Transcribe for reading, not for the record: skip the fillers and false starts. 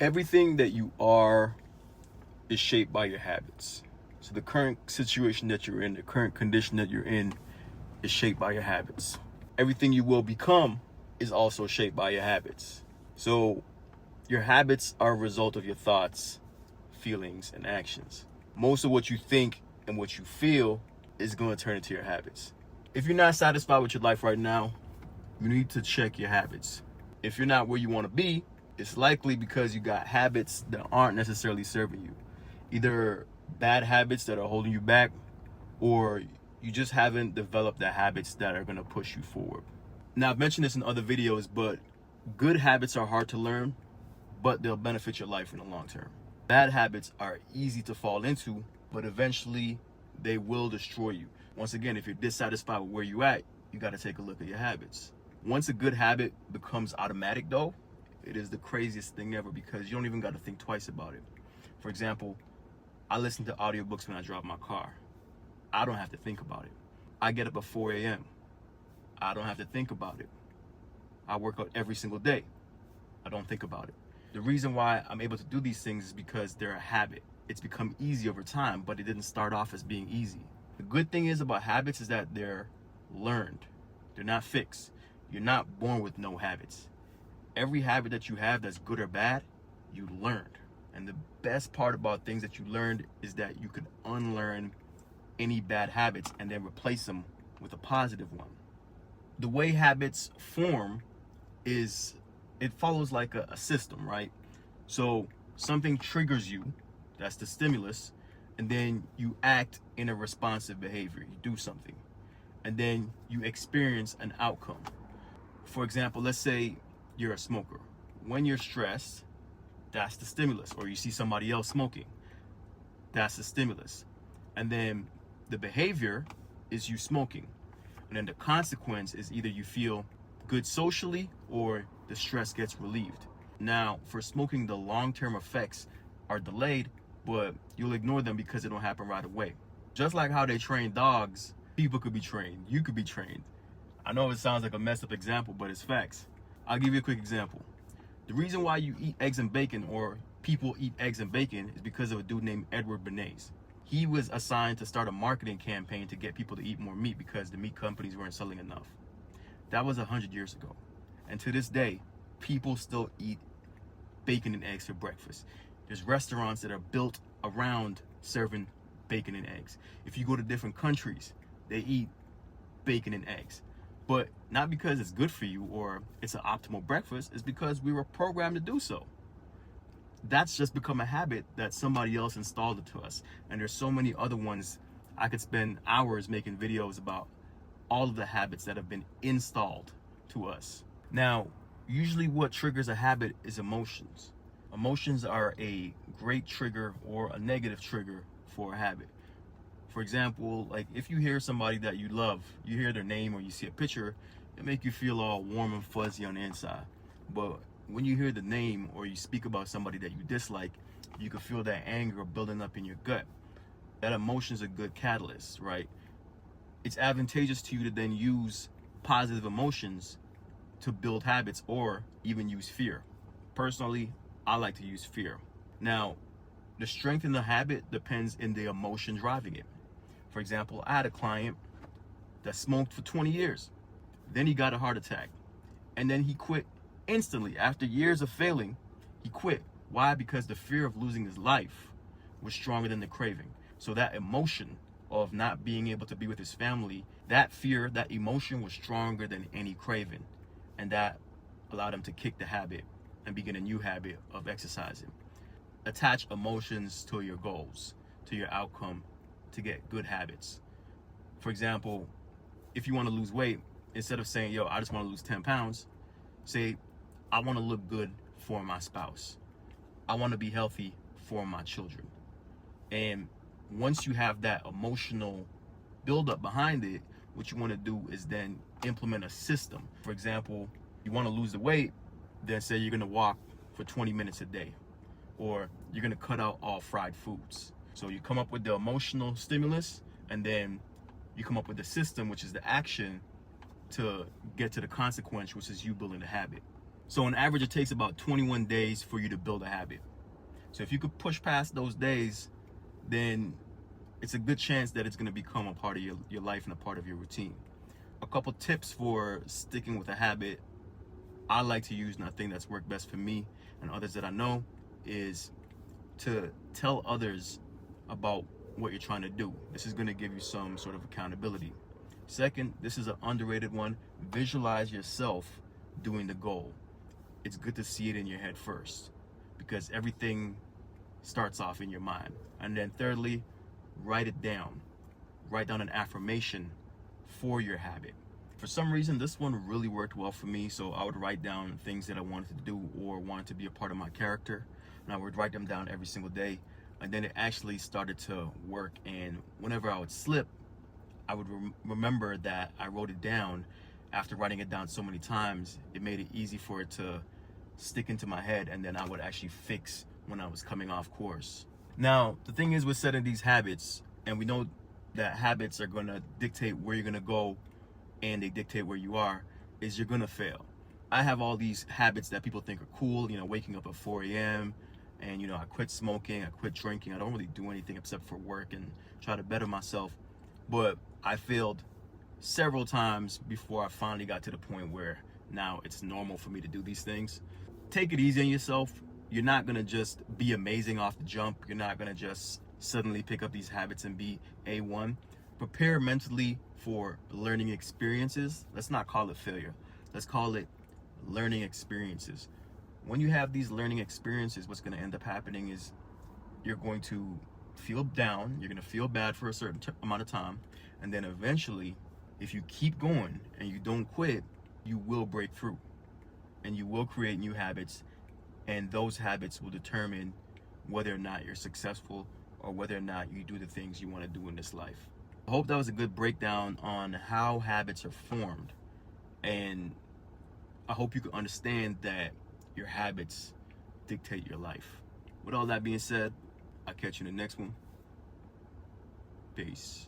Everything that you are is shaped by your habits. So the current situation that you're in, the current condition that you're in, is shaped by your habits. Everything you will become is also shaped by your habits. So your habits are a result of your thoughts, feelings, and actions. Most of what you think and what you feel is going to turn into your habits. If you're not satisfied with your life right now, you need to check your habits. If you're not where you want to be, it's likely because you got habits that aren't necessarily serving you. Either bad habits that are holding you back, or you just haven't developed the habits that are going to push you forward. Now, I've mentioned this in other videos, but good habits are hard to learn, but they'll benefit your life in the long term. Bad habits are easy to fall into, but eventually they will destroy you. Once again, if you're dissatisfied with where you're at, you got to take a look at your habits. Once a good habit becomes automatic, though, it is the craziest thing ever because you don't even got to think twice about it. For example, I listen to audiobooks when I drive my car. I don't have to think about it. I get up at 4 a.m. I don't have to think about it. I work out every single day. I don't think about it. The reason why I'm able to do these things is because they're a habit. It's become easy over time, but it didn't start off as being easy. The good thing is about habits is that they're learned. They're not fixed. You're not born with no habits. Every habit that you have that's good or bad, you learned. And the best part about things that you learned is that you can unlearn any bad habits and then replace them with a positive one. The way habits form is it follows like a system, right? So something triggers you, that's the stimulus, and then you act in a responsive behavior. You do something, and then you experience an outcome. For example, let's say you're a smoker. When you're stressed, that's the stimulus, or you see somebody else smoking, that's the stimulus. And then the behavior is you smoking. And then the consequence is either you feel good socially or the stress gets relieved. Now, for smoking, the long-term effects are delayed, but you'll ignore them because they don't happen right away. Just like how they train dogs, people could be trained. You could be trained. I know it sounds like a messed up example, but it's facts. I'll give you a quick example. The reason why you eat eggs and bacon, or people eat eggs and bacon, is because of a dude named Edward Bernays. He was assigned to start a marketing campaign to get people to eat more meat because the meat companies weren't selling enough. That was 100 years ago. And to this day, people still eat bacon and eggs for breakfast. There's restaurants that are built around serving bacon and eggs. If you go to different countries, they eat bacon and eggs. But not because it's good for you or it's an optimal breakfast, it's because we were programmed to do so. That's just become a habit that somebody else installed it to us. And there's so many other ones. I could spend hours making videos about all of the habits that have been installed to us. Now, usually what triggers a habit is emotions. Emotions are a great trigger or a negative trigger for a habit. For example, like if you hear somebody that you love, you hear their name or you see a picture, it make you feel all warm and fuzzy on the inside. But when you hear the name or you speak about somebody that you dislike, you can feel that anger building up in your gut. That emotion is a good catalyst, right? It's advantageous to you to then use positive emotions to build habits or even use fear. Personally, I like to use fear. Now, the strength in the habit depends in the emotion driving it. For example, I had a client that smoked for 20 years. Then he got a heart attack. And then he quit instantly. After years of failing, he quit. Why? Because the fear of losing his life was stronger than the craving. So that emotion of not being able to be with his family, that fear, that emotion was stronger than any craving. And that allowed him to kick the habit and begin a new habit of exercising. Attach emotions to your goals, to your outcome, to get good habits. For example, if you want to lose weight, instead of saying, yo, I just want to lose 10 pounds, say, I want to look good for my spouse. I want to be healthy for my children. And once you have that emotional buildup behind it, what you want to do is then implement a system. For example, you want to lose the weight, then say you're going to walk for 20 minutes a day, or you're going to cut out all fried foods. So you come up with the emotional stimulus, and then you come up with the system, which is the action to get to the consequence, which is you building the habit. So on average, it takes about 21 days for you to build a habit. So if you could push past those days, then it's a good chance that it's going to become a part of your life and a part of your routine. A couple tips for sticking with a habit I like to use, and I think that's worked best for me and others that I know, is to tell others about what you're trying to do. This is going to give you some sort of accountability. Second, this is an underrated one. Visualize yourself doing the goal. It's good to see it in your head first, because everything starts off in your mind. And then thirdly, write it down. Write down an affirmation for your habit. For some reason, this one really worked well for me, so I would write down things that I wanted to do or wanted to be a part of my character, and I would write them down every single day. And then it actually started to work, and whenever I would slip, I would remember that I wrote it down. After writing it down so many times, it made it easy for it to stick into my head, and then I would actually fix when I was coming off course. Now, the thing is with setting these habits, and we know that habits are going to dictate where you're going to go and they dictate where you are, is you're going to fail. I have all these habits that people think are cool, waking up at 4 a.m. and, I quit smoking, I quit drinking. I don't really do anything except for work and try to better myself. But I failed several times before I finally got to the point where now it's normal for me to do these things. Take it easy on yourself. You're not going to just be amazing off the jump. You're not going to just suddenly pick up these habits and be A1. Prepare mentally for learning experiences. Let's not call it failure. Let's call it learning experiences. When you have these learning experiences, what's going to end up happening is you're going to feel down. You're going to feel bad for a certain amount of time. And then eventually, if you keep going and you don't quit, you will break through and you will create new habits. And those habits will determine whether or not you're successful or whether or not you do the things you want to do in this life. I hope that was a good breakdown on how habits are formed. And I hope you can understand that your habits dictate your life. With all that being said, I'll catch you in the next one. Peace.